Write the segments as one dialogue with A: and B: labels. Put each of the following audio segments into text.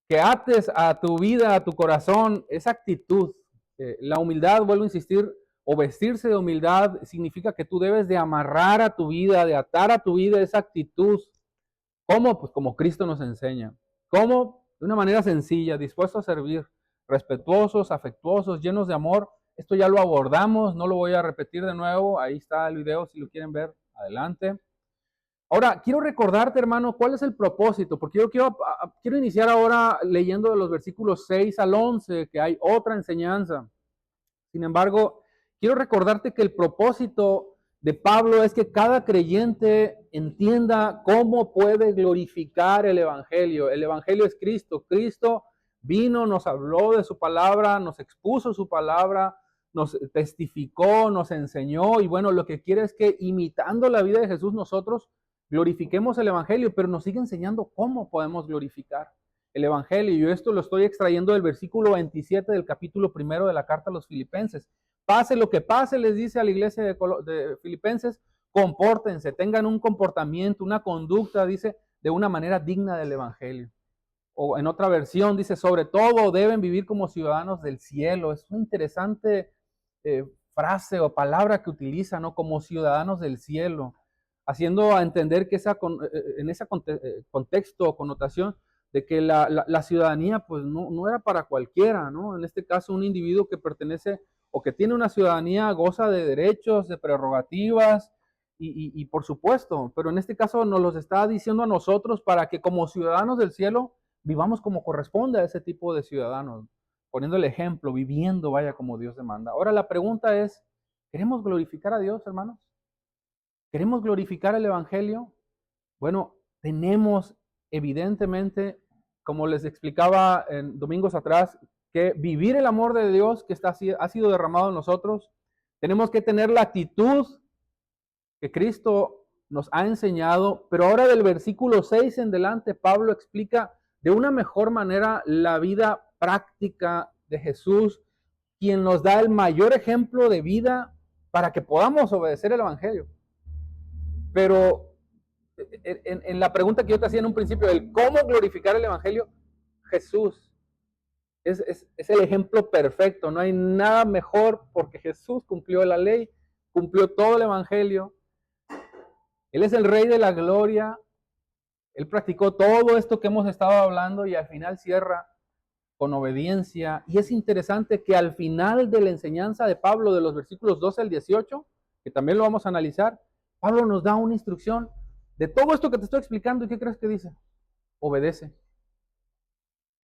A: que ates a tu vida, a tu corazón, esa actitud. La humildad, vuelvo a insistir, o vestirse de humildad significa que tú debes de amarrar a tu vida, de atar a tu vida esa actitud. ¿Cómo? Pues como Cristo nos enseña. ¿Cómo? De una manera sencilla, dispuesto a servir, respetuosos, afectuosos, llenos de amor. Esto ya lo abordamos, no lo voy a repetir de nuevo. Ahí está el video, si lo quieren ver, adelante. Ahora, quiero recordarte, hermano, cuál es el propósito, porque yo quiero iniciar ahora leyendo de los versículos 6 al 11, que hay otra enseñanza. Sin embargo, quiero recordarte que el propósito de Pablo es que cada creyente entienda cómo puede glorificar el Evangelio. El Evangelio es Cristo. Cristo vino, nos habló de su palabra, nos expuso su palabra, nos testificó, nos enseñó y bueno, lo que quiere es que imitando la vida de Jesús nosotros glorifiquemos el Evangelio, pero nos sigue enseñando cómo podemos glorificar el Evangelio. Yo esto lo estoy extrayendo del versículo 27 del capítulo 1 de la carta a los Filipenses. Pase lo que pase, les dice a la iglesia de Filipenses, compórtense, tengan un comportamiento, una conducta, dice, de una manera digna del Evangelio. O en otra versión dice, sobre todo deben vivir como ciudadanos del cielo. Es una interesante frase o palabra que utiliza, ¿no? Como ciudadanos del cielo, haciendo a entender que en ese contexto o connotación de que la ciudadanía pues no era para cualquiera, ¿no? En este caso un individuo que pertenece o que tiene una ciudadanía goza de derechos, de prerrogativas y por supuesto, pero en este caso nos los está diciendo a nosotros para que como ciudadanos del cielo vivamos como corresponde a ese tipo de ciudadanos, poniendo el ejemplo, viviendo, vaya, como Dios demanda. Ahora la pregunta es, ¿queremos glorificar a Dios, hermanos? ¿Queremos glorificar el Evangelio? Bueno, tenemos evidentemente, como les explicaba en domingos atrás, que vivir el amor de Dios que ha sido derramado en nosotros. Tenemos que tener la actitud que Cristo nos ha enseñado, pero ahora del versículo 6 en delante, Pablo explica de una mejor manera la vida práctica de Jesús, quien nos da el mayor ejemplo de vida para que podamos obedecer el Evangelio. Pero en la pregunta que yo te hacía en un principio, el cómo glorificar el Evangelio, Jesús es el ejemplo perfecto. No hay nada mejor porque Jesús cumplió la ley, cumplió todo el Evangelio. Él es el Rey de la Gloria. Él practicó todo esto que hemos estado hablando y al final cierra con obediencia. Y es interesante que al final de la enseñanza de Pablo, de los versículos 12 al 18, que también lo vamos a analizar, Pablo nos da una instrucción de todo esto que te estoy explicando. ¿Y qué crees que dice? Obedece.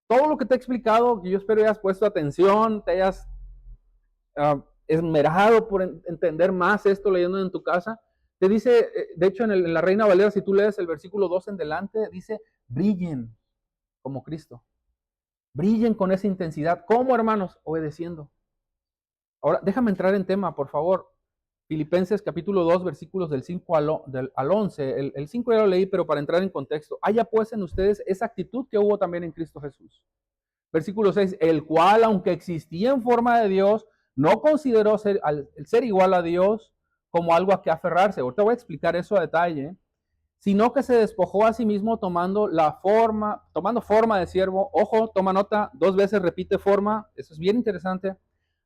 A: Todo lo que te he explicado, que yo espero hayas puesto atención, te hayas esmerado por entender más esto leyendo en tu casa, te dice, de hecho en la Reina Valera, si tú lees el versículo 2 en delante, dice, brillen como Cristo. Brillen con esa intensidad. ¿Cómo, hermanos? Obedeciendo. Ahora, déjame entrar en tema, por favor. Filipenses capítulo 2, versículos del 5 al 11. El 5 ya lo leí, pero para entrar en contexto. Haya pues en ustedes esa actitud que hubo también en Cristo Jesús. Versículo 6, el cual, aunque existía en forma de Dios, no consideró el ser igual a Dios como algo a que aferrarse. Ahorita voy a explicar eso a detalle. Sino que se despojó a sí mismo tomando forma de siervo. Ojo, toma nota, 2 veces repite forma, eso es bien interesante.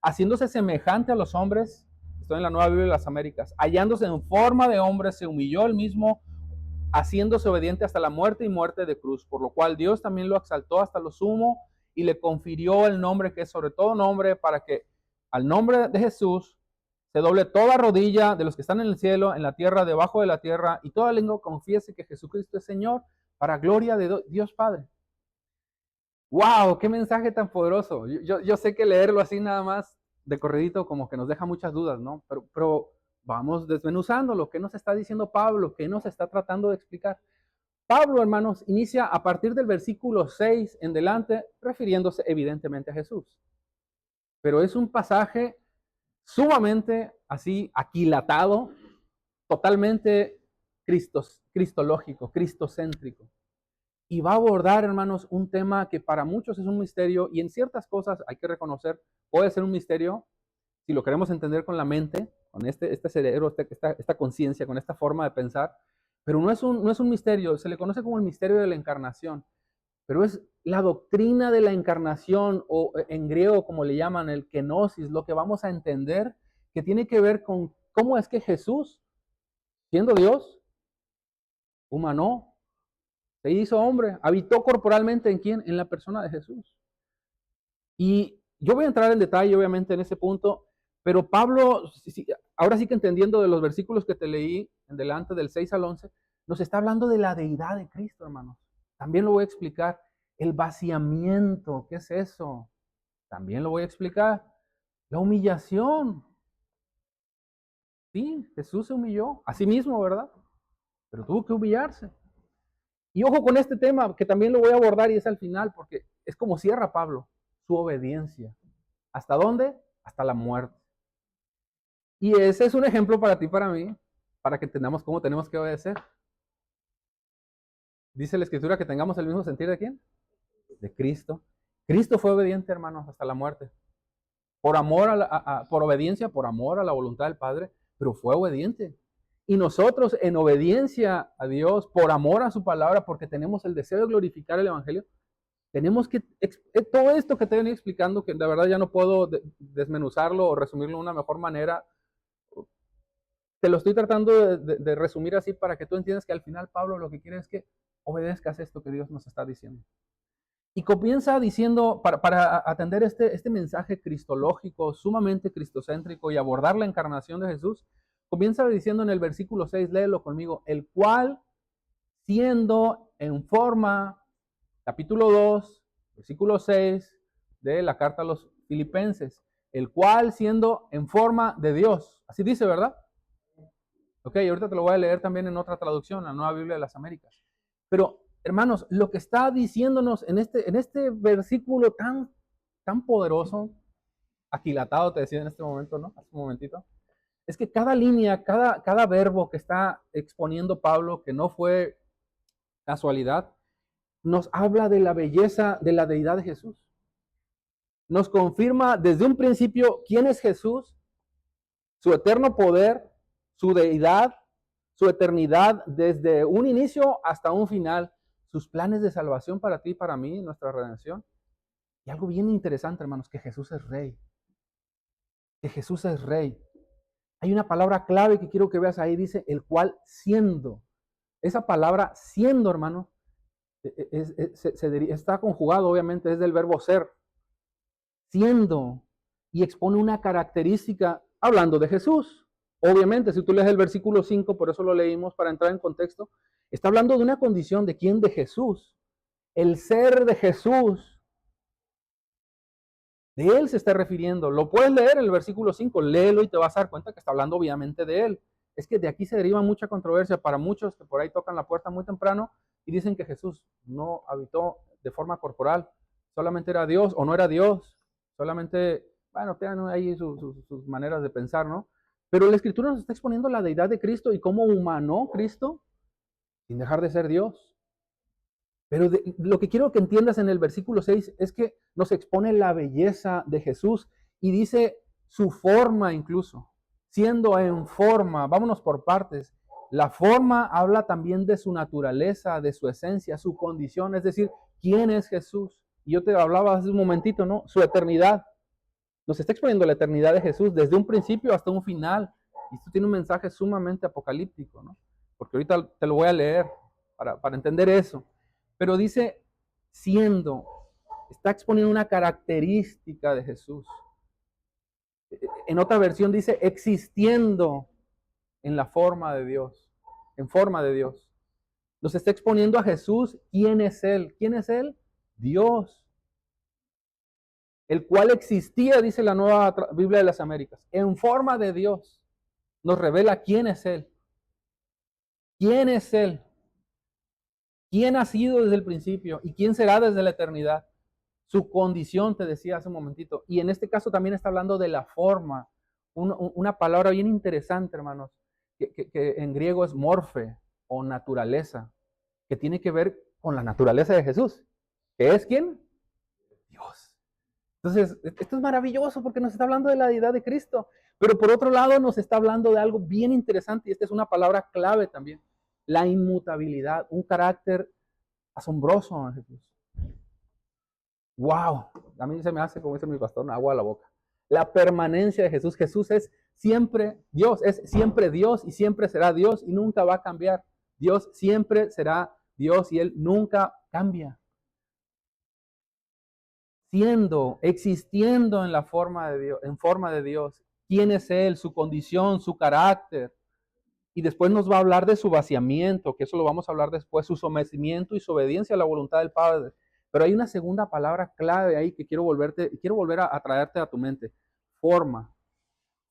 A: Haciéndose semejante a los hombres, estoy en la Nueva Biblia de las Américas, hallándose en forma de hombre, se humilló él mismo, haciéndose obediente hasta la muerte y muerte de cruz, por lo cual Dios también lo exaltó hasta lo sumo y le confirió el nombre que es sobre todo nombre, para que al nombre de Jesús se doble toda rodilla de los que están en el cielo, en la tierra, debajo de la tierra, y toda lengua confiese que Jesucristo es Señor, para gloria de Dios Padre. ¡Wow! ¡Qué mensaje tan poderoso! Yo sé que leerlo así nada más de corridito como que nos deja muchas dudas, ¿no? Pero vamos desmenuzando lo que nos está diciendo Pablo, qué nos está tratando de explicar. Pablo, hermanos, inicia a partir del versículo 6 en delante, refiriéndose evidentemente a Jesús. Pero es un pasaje sumamente así aquilatado, totalmente cristológico, cristocéntrico. Y va a abordar, hermanos, un tema que para muchos es un misterio y en ciertas cosas hay que reconocer, puede ser un misterio si lo queremos entender con la mente, con este cerebro, esta conciencia, con esta forma de pensar, pero no es un misterio, se le conoce como el misterio de la encarnación, pero es la doctrina de la encarnación, o en griego como le llaman el kenosis, lo que vamos a entender, que tiene que ver con cómo es que Jesús, siendo Dios, humanó, se hizo hombre, habitó corporalmente ¿en quién? En la persona de Jesús. Y yo voy a entrar en detalle, obviamente, en ese punto, pero Pablo, ahora sí que entendiendo de los versículos que te leí en delante del 6 al 11, nos está hablando de la deidad de Cristo, hermanos. También lo voy a explicar. El vaciamiento, ¿qué es eso? También lo voy a explicar. La humillación. Sí, Jesús se humilló a sí mismo, ¿verdad? Pero tuvo que humillarse. Y ojo con este tema, que también lo voy a abordar y es al final, porque es como cierra Pablo, su obediencia. ¿Hasta dónde? Hasta la muerte. Y ese es un ejemplo para ti y para mí, para que entendamos cómo tenemos que obedecer. Dice la Escritura que tengamos el mismo sentir de quién? De Cristo. Cristo fue obediente, hermanos, hasta la muerte. Por amor por obediencia, por amor a la voluntad del Padre, pero fue obediente. Y nosotros, en obediencia a Dios, por amor a su palabra, porque tenemos el deseo de glorificar el Evangelio, tenemos que, todo esto que te he venido explicando, que de verdad ya no puedo desmenuzarlo o resumirlo de una mejor manera, te lo estoy tratando de resumir así para que tú entiendas que al final Pablo lo que quiere es que obedezcas esto que Dios nos está diciendo. Y comienza diciendo, para atender este mensaje cristológico, sumamente cristocéntrico y abordar la encarnación de Jesús, comienza diciendo en el versículo 6, léelo conmigo, el cual siendo en forma, capítulo 2, versículo 6 de la carta a los Filipenses, el cual siendo en forma de Dios, así dice, ¿verdad? Ok, ahorita te lo voy a leer también en otra traducción, la Nueva Biblia de las Américas. Pero, hermanos, lo que está diciéndonos en este versículo tan poderoso, aquilatado te decía en este momento, ¿no? Hace un momentito, es que cada línea, cada verbo que está exponiendo Pablo, que no fue casualidad, nos habla de la belleza de la deidad de Jesús. Nos confirma desde un principio quién es Jesús, su eterno poder, su deidad, su eternidad desde un inicio hasta un final, sus planes de salvación para ti y para mí, nuestra redención. Y algo bien interesante, hermanos, que Jesús es rey. Que Jesús es rey. Hay una palabra clave que quiero que veas ahí, dice, el cual siendo. Esa palabra siendo, hermano, está conjugado, obviamente, es del verbo ser. Siendo. Y expone una característica, hablando de Jesús. Obviamente, si tú lees el versículo 5, por eso lo leímos para entrar en contexto, está hablando de una condición de quién, de Jesús. El ser de Jesús. De él se está refiriendo. Lo puedes leer en el versículo 5, léelo y te vas a dar cuenta que está hablando obviamente de él. Es que de aquí se deriva mucha controversia para muchos que por ahí tocan la puerta muy temprano y dicen que Jesús no habitó de forma corporal, solamente era Dios o no era Dios, solamente, bueno, tienen ahí sus maneras de pensar, ¿no? Pero la Escritura nos está exponiendo la deidad de Cristo y cómo humanó Cristo sin dejar de ser Dios. Pero lo que quiero que entiendas en el versículo 6 es que nos expone la belleza de Jesús y dice su forma incluso, siendo en forma, vámonos por partes. La forma habla también de su naturaleza, de su esencia, su condición, es decir, quién es Jesús. Y yo te hablaba hace un momentito, ¿no? Su eternidad. Nos está exponiendo la eternidad de Jesús desde un principio hasta un final. Y esto tiene un mensaje sumamente apocalíptico, ¿no? Porque ahorita te lo voy a leer para entender eso. Pero dice, siendo, está exponiendo una característica de Jesús. En otra versión dice, existiendo en la forma de Dios, en forma de Dios. Nos está exponiendo a Jesús, ¿quién es Él? ¿Quién es Él? Dios. El cual existía, dice la Nueva Biblia de las Américas, en forma de Dios. Nos revela quién es Él. ¿Quién es Él? ¿Quién ha sido desde el principio y quién será desde la eternidad? Su condición, te decía hace un momentito. Y en este caso también está hablando de la forma. Una palabra bien interesante, hermanos, que en griego es morfe o naturaleza, que tiene que ver con la naturaleza de Jesús. ¿Que es quién? Dios. Entonces, esto es maravilloso porque nos está hablando de la deidad de Cristo. Pero por otro lado nos está hablando de algo bien interesante y esta es una palabra clave también. La inmutabilidad, un carácter asombroso en Jesús. wow, a mí se me hace, como dice mi pastor, agua a la boca. La permanencia de Jesús. Jesús es siempre Dios y siempre será Dios y nunca va a cambiar. Dios siempre será Dios y Él nunca cambia. Existiendo en la forma de Dios, en forma de Dios. ¿Quién es Él? Su condición, su carácter. Y después nos va a hablar de su vaciamiento, que eso lo vamos a hablar después, su sometimiento y su obediencia a la voluntad del Padre. Pero hay una segunda palabra clave ahí que quiero volver a traerte a tu mente. Forma.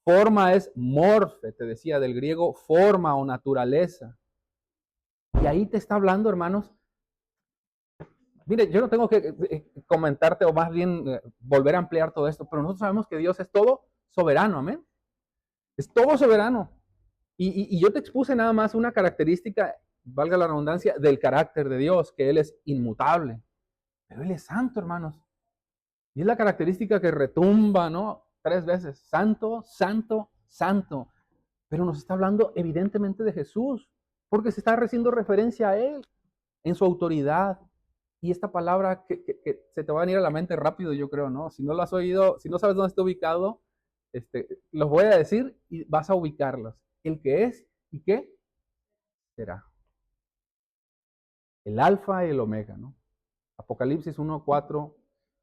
A: Forma es morfe, te decía, del griego forma o naturaleza. Y ahí te está hablando, hermanos. Mire, yo no tengo que comentarte o más bien volver a ampliar todo esto, pero nosotros sabemos que Dios es todo soberano, amén. Es todo soberano. Y yo te expuse nada más una característica, valga la redundancia, del carácter de Dios, que Él es inmutable. Pero Él es santo, hermanos. Y es la característica que retumba, ¿no? 3 veces. Santo, santo, santo. Pero nos está hablando evidentemente de Jesús, porque se está haciendo referencia a Él en su autoridad. Y esta palabra que se te va a venir a la mente rápido, yo creo, ¿no? Si no lo has oído, si no sabes dónde está ubicado, los voy a decir y vas a ubicarlos. El que es y qué será. El alfa y el omega, ¿no? Apocalipsis 1:4,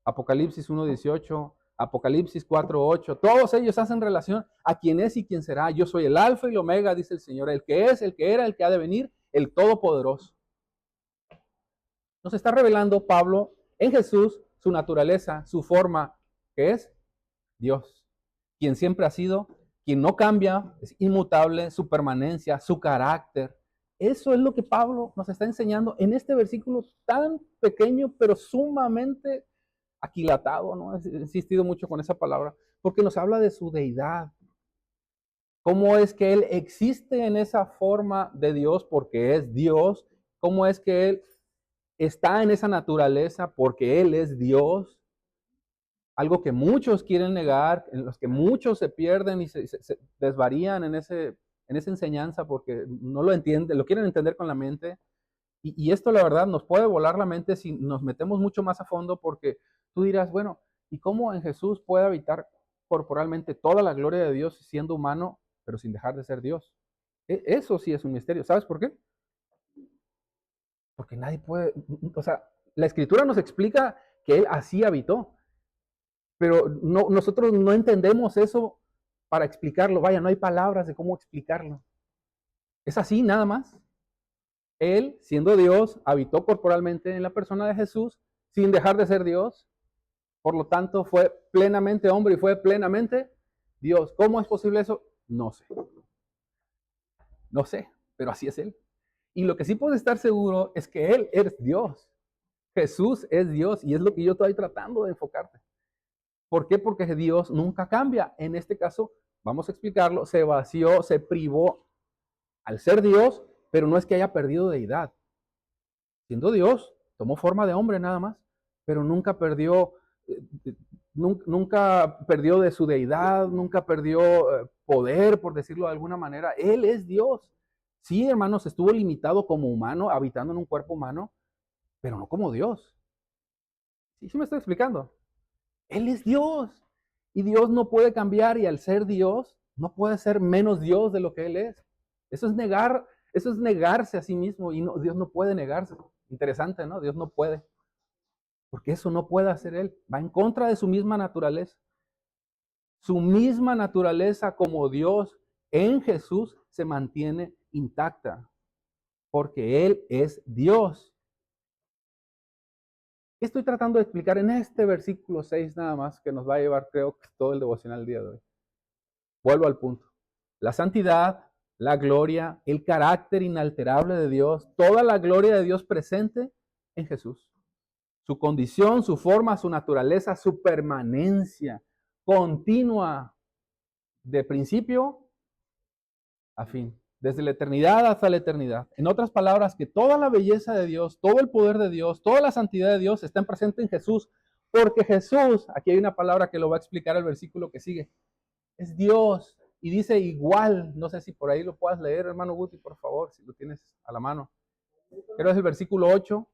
A: Apocalipsis 1:18, Apocalipsis 4:8, todos ellos hacen relación a quién es y quién será. Yo soy el alfa y el omega, dice el Señor, el que es, el que era, el que ha de venir, el todopoderoso. Nos está revelando Pablo en Jesús su naturaleza, su forma, que es Dios, quien siempre ha sido, quien no cambia, es inmutable, su permanencia, su carácter. Eso es lo que Pablo nos está enseñando en este versículo tan pequeño, pero sumamente aquilatado, ¿no? He insistido mucho con esa palabra, porque nos habla de su deidad. ¿Cómo es que Él existe en esa forma de Dios porque es Dios? ¿Cómo es que Él está en esa naturaleza porque Él es Dios? Algo que muchos quieren negar, en los que muchos se pierden y se desvarían en esa enseñanza porque no lo entienden, lo quieren entender con la mente. Y esto la verdad nos puede volar la mente si nos metemos mucho más a fondo porque tú dirás, bueno, ¿y cómo en Jesús puede habitar corporalmente toda la gloria de Dios siendo humano, pero sin dejar de ser Dios? Eso sí es un misterio. ¿Sabes por qué? Porque nadie puede, o sea, la Escritura nos explica que Él así habitó, pero no, nosotros no entendemos eso para explicarlo. Vaya, no hay palabras de cómo explicarlo. Es así nada más. Él, siendo Dios, habitó corporalmente en la persona de Jesús sin dejar de ser Dios. Por lo tanto, fue plenamente hombre y fue plenamente Dios. ¿Cómo es posible eso? No sé. No sé, pero así es Él. Y lo que sí puedo estar seguro es que Él es Dios. Jesús es Dios y es lo que yo estoy tratando de enfocarte. ¿Por qué? Porque Dios nunca cambia. En este caso, vamos a explicarlo, se vació, se privó al ser Dios, pero no es que haya perdido deidad. Siendo Dios, tomó forma de hombre nada más, pero nunca perdió, nunca perdió de su deidad, nunca perdió poder, por decirlo de alguna manera. Él es Dios. Sí, hermanos, estuvo limitado como humano, habitando en un cuerpo humano, pero no como Dios. Sí, sí me estoy explicando. Él es Dios. Y Dios no puede cambiar y al ser Dios, no puede ser menos Dios de lo que Él es. Eso es negarse a sí mismo y no, Dios no puede negarse. Interesante, ¿no? Dios no puede. Porque eso no puede hacer Él. Va en contra de su misma naturaleza. Su misma naturaleza como Dios en Jesús se mantiene intacta. Porque Él es Dios. ¿Qué estoy tratando de explicar en este versículo 6 nada más que nos va a llevar, creo, todo el devocional el día de hoy? Vuelvo al punto. La santidad, la gloria, el carácter inalterable de Dios, toda la gloria de Dios presente en Jesús. Su condición, su forma, su naturaleza, su permanencia continua de principio a fin, desde la eternidad hasta la eternidad. En otras palabras, que toda la belleza de Dios, todo el poder de Dios, toda la santidad de Dios están presentes en Jesús, porque Jesús, aquí hay una palabra que lo va a explicar el versículo que sigue, es Dios y dice igual. No sé si por ahí lo puedas leer, hermano Guti, por favor, si lo tienes a la mano. Pero es el versículo 8.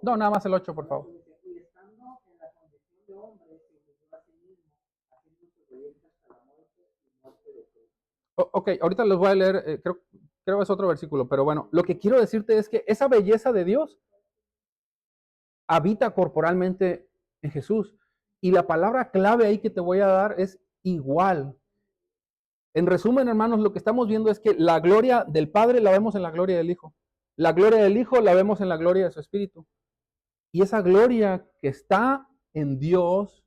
A: No, nada más el 8, por favor.
B: Y estando en la condición de hombre, se humilló a sí mismo, haciéndose obediente hasta la muerte y muerte de cruz.
A: Ok, ahorita les voy a leer, creo es otro versículo, pero bueno, lo que quiero decirte es que esa belleza de Dios habita corporalmente en Jesús. Y la palabra clave ahí que te voy a dar es igual. En resumen, hermanos, lo que estamos viendo es que la gloria del Padre la vemos en la gloria del Hijo. La gloria del Hijo la vemos en la gloria de su Espíritu. Y esa gloria que está en Dios,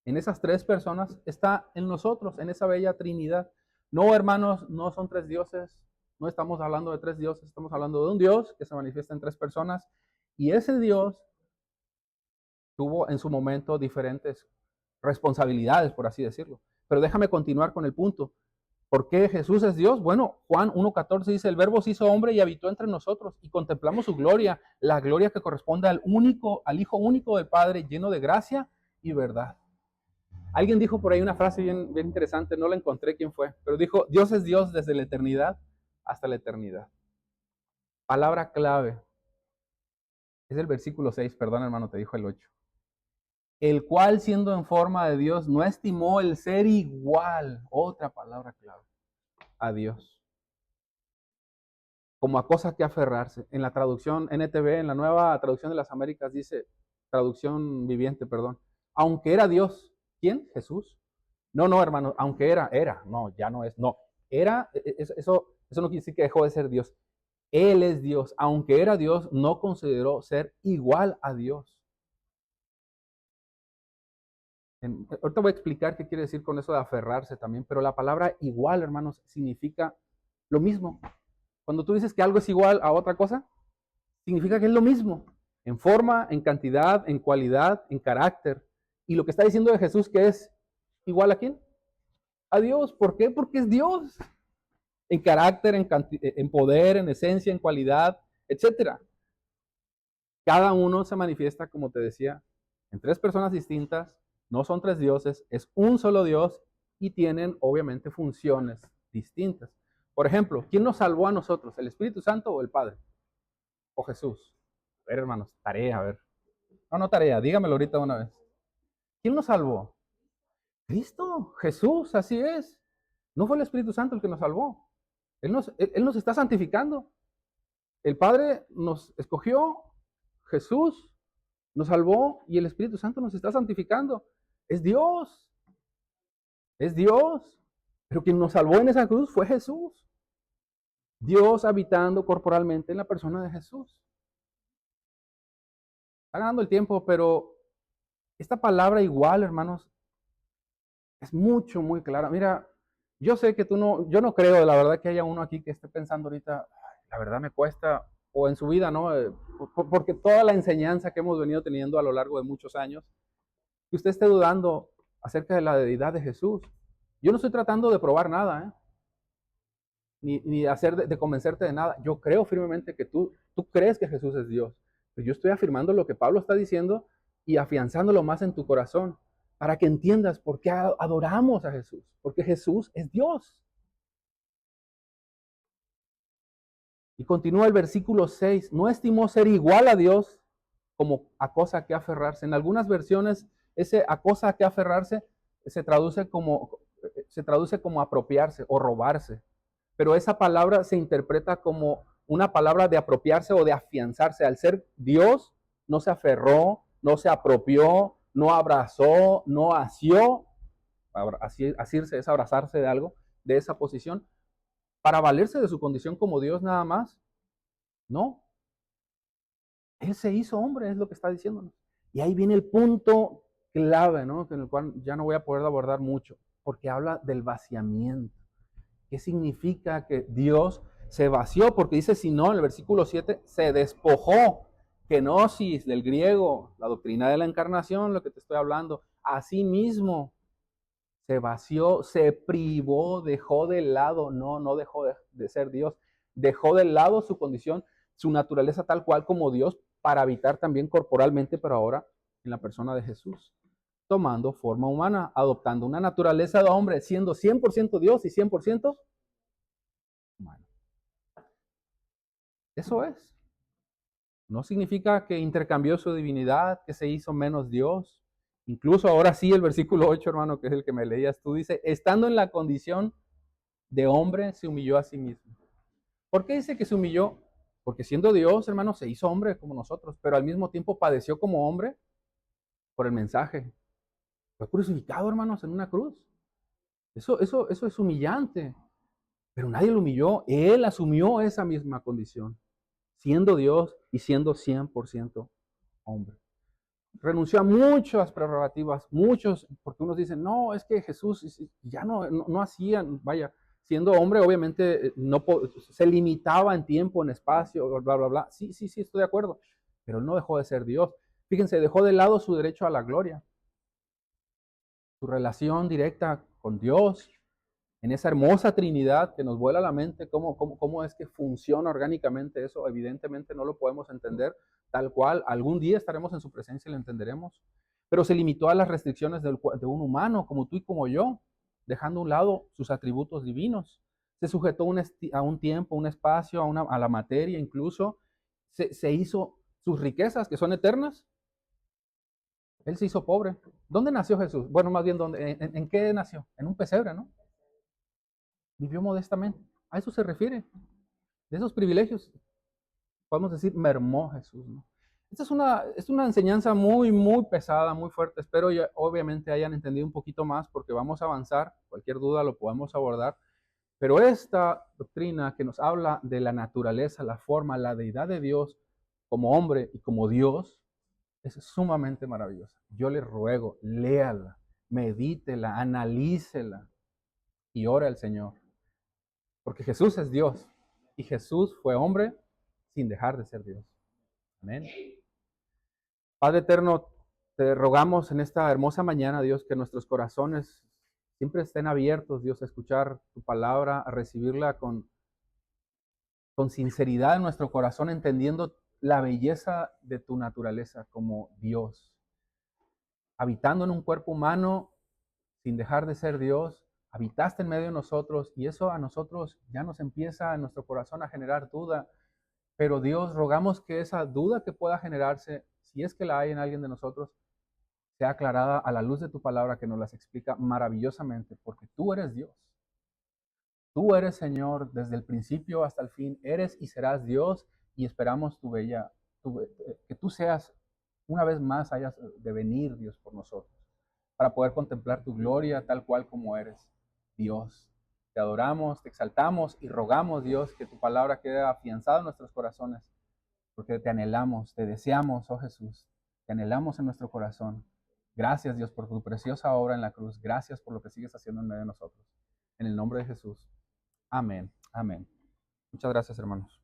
A: en esas tres personas, está en nosotros, en esa bella Trinidad. No, hermanos, no son tres dioses. No estamos hablando de tres dioses, estamos hablando de un Dios que se manifiesta en tres personas. Y ese Dios tuvo en su momento diferentes responsabilidades, por así decirlo. Pero déjame continuar con el punto. ¿Por qué Jesús es Dios? Bueno, Juan 1.14 dice, el verbo se hizo hombre y habitó entre nosotros y contemplamos su gloria, la gloria que corresponde al Hijo único del Padre, lleno de gracia y verdad. Alguien dijo por ahí una frase bien interesante, no la encontré quién fue, pero dijo, Dios es Dios desde la eternidad hasta la eternidad. Palabra clave. Es el versículo 6, perdón hermano, te dijo el 8. El cual siendo en forma de Dios no estimó el ser igual, otra palabra clave, a Dios, como a cosa que aferrarse. En la traducción NTV, en la nueva traducción de las Américas dice, traducción viviente, perdón, aunque era Dios, ¿quién? Jesús. No, hermano, aunque era, no, ya no es, no, era, eso no quiere decir que dejó de ser Dios. Él es Dios, aunque era Dios, no consideró ser igual a Dios. Ahorita voy a explicar qué quiere decir con eso de aferrarse también, pero la palabra igual, hermanos, significa lo mismo. Cuando tú dices que algo es igual a otra cosa, significa que es lo mismo, en forma, en cantidad, en cualidad, en carácter. Y lo que está diciendo de Jesús que es igual a quién? A Dios. ¿Por qué? Porque es Dios. En carácter, en poder, en esencia, en cualidad, etcétera. Cada uno se manifiesta, como te decía, en tres personas distintas, no son tres dioses, es un solo Dios y tienen obviamente funciones distintas. Por ejemplo, ¿quién nos salvó a nosotros? ¿El Espíritu Santo o el Padre? ¿O Jesús? A ver, hermanos, tarea, a ver. No tarea, dígamelo ahorita una vez. ¿Quién nos salvó? Cristo, Jesús, así es. No fue el Espíritu Santo el que nos salvó. Él nos está santificando. El Padre nos escogió, Jesús nos salvó y el Espíritu Santo nos está santificando. Es Dios, es Dios. Pero quien nos salvó en esa cruz fue Jesús. Dios habitando corporalmente en la persona de Jesús. Está ganando el tiempo, pero esta palabra igual, hermanos, es muy clara. Mira, yo sé que yo no creo, la verdad, que haya uno aquí que esté pensando ahorita, la verdad me cuesta, o en su vida, ¿no? Porque toda la enseñanza que hemos venido teniendo a lo largo de muchos años, que usted esté dudando acerca de la deidad de Jesús. Yo no estoy tratando de probar nada, ¿eh? Ni de convencerte de nada. Yo creo firmemente que tú crees que Jesús es Dios. Pero yo estoy afirmando lo que Pablo está diciendo y afianzándolo más en tu corazón para que entiendas por qué adoramos a Jesús. Porque Jesús es Dios. Y continúa el versículo 6. No estimó ser igual a Dios como a cosa que aferrarse. En algunas versiones, ese a cosa que aferrarse se traduce como apropiarse o robarse. Pero esa palabra se interpreta como una palabra de apropiarse o de afianzarse. Al ser Dios, no se aferró, no se apropió, no abrazó, no asió. Asirse es abrazarse de algo, de esa posición, para valerse de su condición como Dios nada más. No. Él se hizo hombre, es lo que está diciéndonos. Y ahí viene el punto clave, ¿no? En el cual ya no voy a poder abordar mucho, porque habla del vaciamiento. ¿Qué significa que Dios se vació? Porque dice, si no, en el versículo 7, se despojó. Kenosis, del griego, la doctrina de la encarnación, lo que te estoy hablando. Asimismo, se vació, se privó, dejó de lado, no dejó de ser Dios, dejó de lado su condición, su naturaleza tal cual como Dios, para habitar también corporalmente, pero ahora en la persona de Jesús, tomando forma humana, adoptando una naturaleza de hombre, siendo 100% Dios y 100% humano. Eso es. No significa que intercambió su divinidad, que se hizo menos Dios. Incluso ahora sí, el versículo 8, hermano, que es el que me leías tú, dice, estando en la condición de hombre, se humilló a sí mismo. ¿Por qué dice que se humilló? Porque siendo Dios, hermano, se hizo hombre como nosotros, pero al mismo tiempo padeció como hombre por el mensaje. Fue crucificado, hermanos, en una cruz. Eso es humillante, pero nadie lo humilló. Él asumió esa misma condición, siendo Dios y siendo 100% hombre. Renunció a muchas prerrogativas, muchos, porque unos dicen, no, es que Jesús ya no hacían, vaya, siendo hombre, obviamente no se limitaba en tiempo, en espacio, bla, bla, bla. Sí, estoy de acuerdo, pero él no dejó de ser Dios. Fíjense, dejó de lado su derecho a la gloria, su relación directa con Dios, en esa hermosa Trinidad que nos vuela la mente, cómo es que funciona orgánicamente eso. Evidentemente no lo podemos entender tal cual. Algún día estaremos en su presencia y lo entenderemos. Pero se limitó a las restricciones de un humano como tú y como yo, dejando a un lado sus atributos divinos. Se sujetó a un tiempo, un espacio, a la materia incluso. Se hizo sus riquezas, que son eternas. Él se hizo pobre. ¿Dónde nació Jesús? Bueno, más bien, ¿en qué nació? En un pesebre, ¿no? Vivió modestamente. A eso se refiere. De esos privilegios, podemos decir, mermó Jesús, ¿no? Esta es una enseñanza muy, muy pesada, muy fuerte. Espero ya, obviamente hayan entendido un poquito más porque vamos a avanzar. Cualquier duda lo podemos abordar. Pero esta doctrina que nos habla de la naturaleza, la forma, la deidad de Dios como hombre y como Dios, es sumamente maravillosa. Yo le ruego, léala, medítela, analícela y ore al Señor. Porque Jesús es Dios y Jesús fue hombre sin dejar de ser Dios. Amén. Padre eterno, te rogamos en esta hermosa mañana, Dios, que nuestros corazones siempre estén abiertos, Dios, a escuchar tu palabra, a recibirla con sinceridad en nuestro corazón, entendiendo la belleza de tu naturaleza como Dios. Habitando en un cuerpo humano sin dejar de ser Dios, habitaste en medio de nosotros y eso a nosotros ya nos empieza en nuestro corazón a generar duda. Pero Dios, rogamos que esa duda que pueda generarse, si es que la hay en alguien de nosotros, sea aclarada a la luz de tu palabra que nos las explica maravillosamente, porque tú eres Dios. Tú eres Señor desde el principio hasta el fin, eres y serás Dios y esperamos que tú seas, una vez más, hayas de venir, Dios, por nosotros, para poder contemplar tu gloria tal cual como eres, Dios. Te adoramos, te exaltamos y rogamos, Dios, que tu palabra quede afianzada en nuestros corazones, porque te anhelamos, te deseamos, oh Jesús, te anhelamos en nuestro corazón. Gracias, Dios, por tu preciosa obra en la cruz. Gracias por lo que sigues haciendo en medio de nosotros. En el nombre de Jesús. Amén. Amén. Muchas gracias, hermanos.